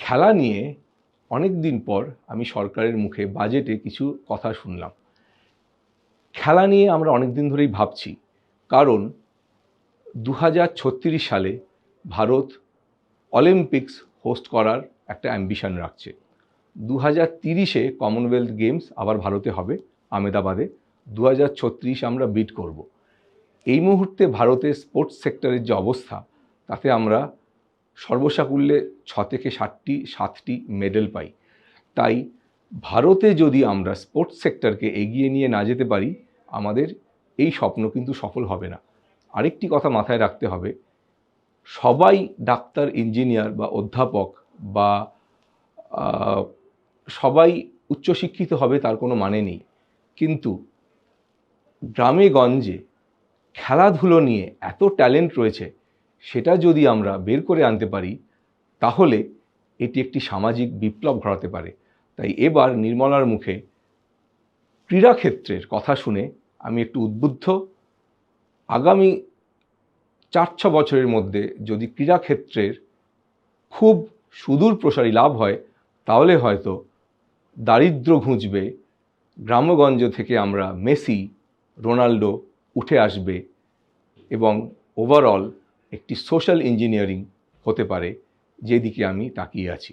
খেলা নিয়ে অনেক দিন পর আমি সরকারের মুখে বাজেটে কিছু কথা শুনলাম। খেলা নিয়ে আমরা অনেক দিন ধরেই ভাবছি, কারণ 2036 সালে ভারত অলিম্পিক্স হোস্ট করার একটা অ্যাম্বিশন রাখছে। 2030-এ কমনওয়েলথ গেমস আবার ভারতে হবে, আহমেদাবাদে। 2036 আমরা বিট করব। এই মুহূর্তে ভারতের স্পোর্টস সেক্টরের যে অবস্থা, তাতে আমরা সর্বসাকুল্যে 6 থেকে 7টি মেডেল পাই। তাই ভারতে যদি আমরা স্পোর্টস সেক্টরকে এগিয়ে নিয়ে না যেতে পারি, আমাদের এই স্বপ্ন কিন্তু সফল হবে না। আরেকটি কথা মাথায় রাখতে হবে, সবাই ডাক্তার, ইঞ্জিনিয়ার বা অধ্যাপক বা সবাই উচ্চশিক্ষিত হবে তার কোনো মানে নেই। কিন্তু গ্রামে গঞ্জে খেলাধুলো নিয়ে এত ট্যালেন্ট রয়েছে, সেটা যদি আমরা বের করে আনতে পারি, তাহলে এটি একটি সামাজিক বিপ্লব ঘটাতে পারে। তাই এবার নির্মলার মুখে ক্রীড়াক্ষেত্রের কথা শুনে আমি একটু উদ্বুদ্ধ। আগামী 4-6 বছরের মধ্যে যদি ক্রীড়াক্ষেত্রের খুব সুদূর প্রসারী লাভ হয়, তাহলে হয়তো দারিদ্র্য ঘুচবে, গ্রামগঞ্জ থেকে আমরা মেসি, রোনাল্ডো উঠে আসবে এবং ওভারঅল একটি সোশ্যাল ইঞ্জিনিয়ারিং হতে পারে, যেদিকে আমি তাকিয়ে আছি।